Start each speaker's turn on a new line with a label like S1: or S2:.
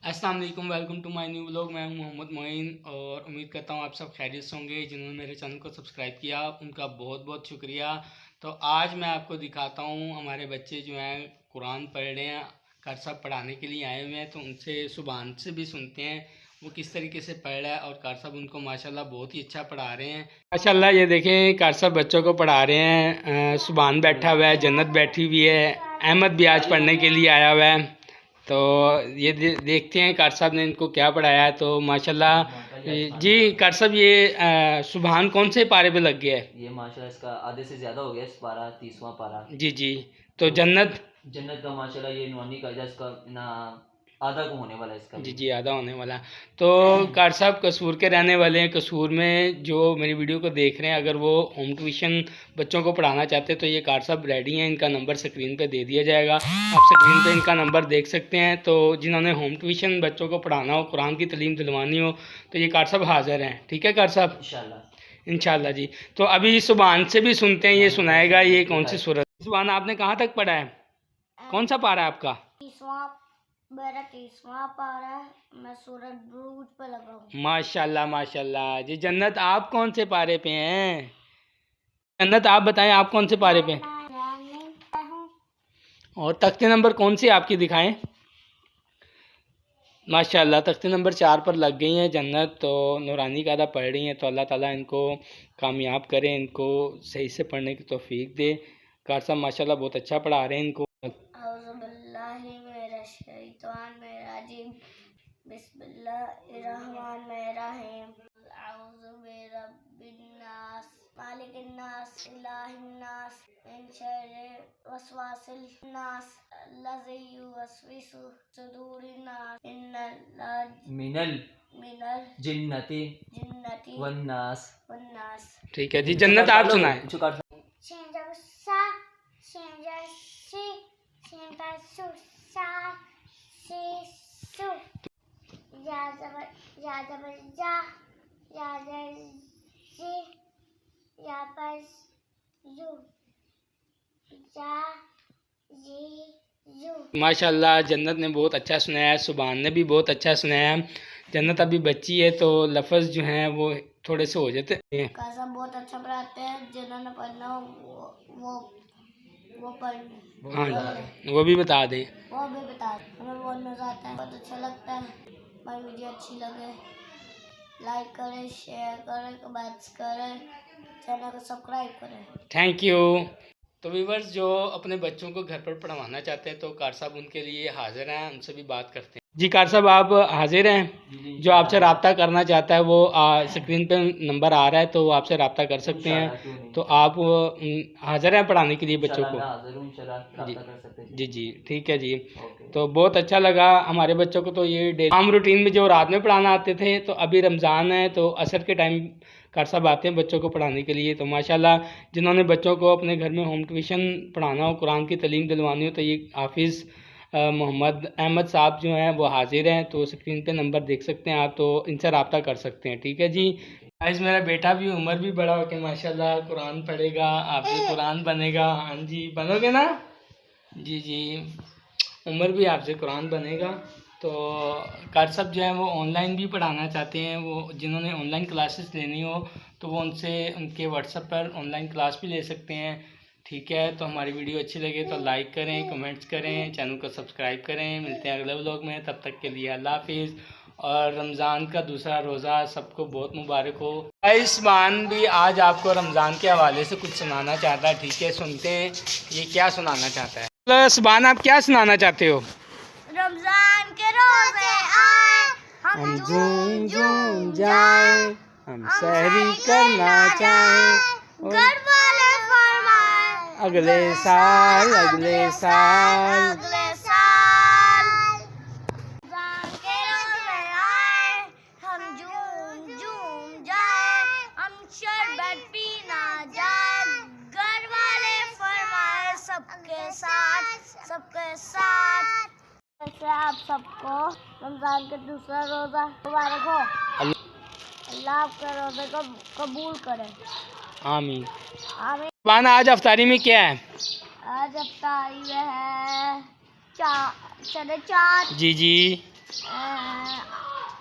S1: अस्सलाम वालेकुम, welcome to my new vlog. मैं हूं मोहम्मद मोइन और उम्मीद करता हूं आप सब खैरियत से होंगे। जिन्होंने मेरे चैनल को सब्सक्राइब किया उनका बहुत बहुत शुक्रिया। तो आज मैं आपको दिखाता हूं हमारे बच्चे जो हैं कुरान पढ़ रहे हैं, कार साहब पढ़ाने के लिए आए हुए हैं, तो उनसे सुभान से भी सुनते हैं वो किस तरीके से पढ़ रहा है। और कार साहब उनको माशाल्लाह बहुत ही अच्छा पढ़ा रहे हैं। माशाल्लाह ये देखें, कार साहब बच्चों को पढ़ा रहे हैं। सुभान बैठा हुआ है, जन्नत बैठी हुई है, अहमद भी आज पढ़ने के लिए आया हुआ है। तो ये देखते हैं कार साहब ने इनको क्या पढ़ाया है। तो माशाल्लाह जी कार साहब, ये सुभान कौन से पारे पे लग गया है?
S2: ये माशाल्लाह इसका आधे से ज़्यादा हो गया, इस पारा 30वां पारा।
S1: जी जी। तो जन्नत
S2: का माशाल्लाह ये नौनी का इसका ना आधा को होने वाला है इसका।
S1: जी जी, आधा होने वाला। तो कार साहब कसूर के रहने वाले हैं। कसूर में जो मेरी वीडियो को देख रहे हैं, अगर वो होम ट्यूशन बच्चों को पढ़ाना चाहते हैं तो ये कार साहब रेडी हैं। इनका नंबर स्क्रीन पे दे दिया जाएगा, आप स्क्रीन पे इनका नंबर देख सकते हैं। तो जिन्होंने होम ट्यूशन बच्चों को पढ़ाना हो, कुरान की तालीम दिलवानी हो, तो ये कार साहब हाज़िर हैं। ठीक है कार साहब, इंशाल्लाह जी। तो अभी सुभान से भी सुनते हैं, ये सुनाएगा ये कौन सी सूरत। सुभान, आपने कहाँ तक पढ़ा है? कौन सा पारा है आपका?
S3: मेरा 30वां पारा है। मैं सूरत बुरूज पे लगा हूँ।
S1: माशाल्लाह माशाल्लाह जी। जन्नत, आप कौन से पारे पे हैं? जन्नत, आप बताएं आप कौन से पारे पे हैं? और तख्ते नंबर कौन सी आपकी दिखाएं? माशाल्लाह तख्ते नंबर 4 पर लग गई हैं जन्नत। तो नूरानी का अदा पढ़ रही हैं। तो अल्लाह ताला इनको कामयाब करें, इनको सही से पढ़ने की तौफीक दे। कार साहब माशाल्लाह बहुत अच्छा पढ़ा रहे हैं इनको।
S3: बिस्मिल्लाहिर्रहमानिर्रहीम। अऊज़ु बिरब्बिन्नास मालिकिन्नास इलाहिन्नास मिन शर्रि वसवासिल नास अल्लज़ी युवस्विसु सुदूरिन्नास मिनल जिन्नति वन्नास।
S1: ठीक है जी। जन्नत, आप सुनाएं। माशाल्लाह जन्नत ने बहुत अच्छा सुनाया है, सुभान ने भी बहुत अच्छा सुनाया है। जन्नत अभी बच्ची है तो लफ्ज़ जो हैं वो थोड़े से हो जाते हैं।
S3: कासम बहुत अच्छा पढ़ाते हैं। जिन्होंने पढ़ना हो वो पढ़,
S1: हाँ वो भी बता दें।
S3: वो भी बता दें। हमें बहुत मज़ा आता है, बहुत अच्छा लगता है। हमारी वीडियो अच्छी लगे लाइक करें, शेयर करें, कमेंट्स करें, चैनल को सब्सक्राइब करें।
S1: Thank you. तो व्यूअर्स जो अपने बच्चों को घर पर पढ़वाना चाहते हैं तो कार साहब उनके लिए हाजिर हैं, उनसे भी बात करते हैं। जी कार साहब, आप हाजिर हैं? जो आपसे रब्ता करना चाहता है वो स्क्रीन पे नंबर आ रहा है, तो आपसे रब्ता कर सकते हैं। तो आप हाजिर हैं पढ़ाने के लिए बच्चों को? जी जी ठीक है जी। तो बहुत अच्छा लगा हमारे बच्चों को। तो ये डेली आम रूटीन में जो रात में पढ़ाना आते थे, तो अभी रमज़ान है तो असर के टाइम कार साहब आते हैं बच्चों को पढ़ाने के लिए। तो माशाल्लाह जिन्होंने बच्चों को अपने घर में होम ट्यूशन पढ़ाना हो, कुरान की तालीम दिलवानी हो, तो ये हाफिज़ मोहम्मद अहमद साहब जो हैं वो हाजिर हैं। तो स्क्रीन पे नंबर देख सकते हैं आप, तो इनसे रब्ता कर सकते हैं। ठीक है जी। आज मेरा बेटा भी उमर भी बड़ा हो के माशाल्लाह कुरान पढ़ेगा, आप भी कुरान बनेगा। हाँ जी, बनोगे ना? जी जी, उमर भी आपसे कुरान बनेगा। तो कार साहब जो है वो ऑनलाइन भी पढ़ाना चाहते हैं। वो जिन्होंने ऑनलाइन क्लासेस लेनी हो तो वो उनसे उनके व्हाट्सएप पर ऑनलाइन क्लास भी ले सकते हैं। ठीक है। तो हमारी वीडियो अच्छी लगे तो लाइक करें, कमेंट्स करें, चैनल को सब्सक्राइब करें। मिलते हैं अगले व्लॉग में, तब तक के लिए अल्लाह हाफिज़। और रमज़ान का दूसरा रोज़ा सबको बहुत मुबारक हो। आयुष्मान भी आज आपको रमज़ान के हवाले से कुछ सुनाना चाहता है। ठीक है, सुनते हैं ये क्या सुनाना चाहता है। सुभान, आप क्या सुनाना चाहते हो?
S3: रमजान के रोज़े आए,
S1: हम झूम झूम जाए, हम सहरी करना चाहें,
S3: घर वाले फरमाए
S1: अगले साल
S3: अगले साल। रमजान के रोज़े आए, हम झूम झूम जाए, हम शरबत पीना जाए, घर वाले फरमाए सबके साथ सबके साथ। वैसे आप सबको रमजान के दूसरा रोज़ा मुबारक हो। अल्लाह आपके रोज़े को कबूल करे।
S1: आमीन
S3: आमीन।
S1: सुभान, आज अफ्तारी में क्या है?
S3: आज अफ्तारी में है चने चाट।
S1: जी जी।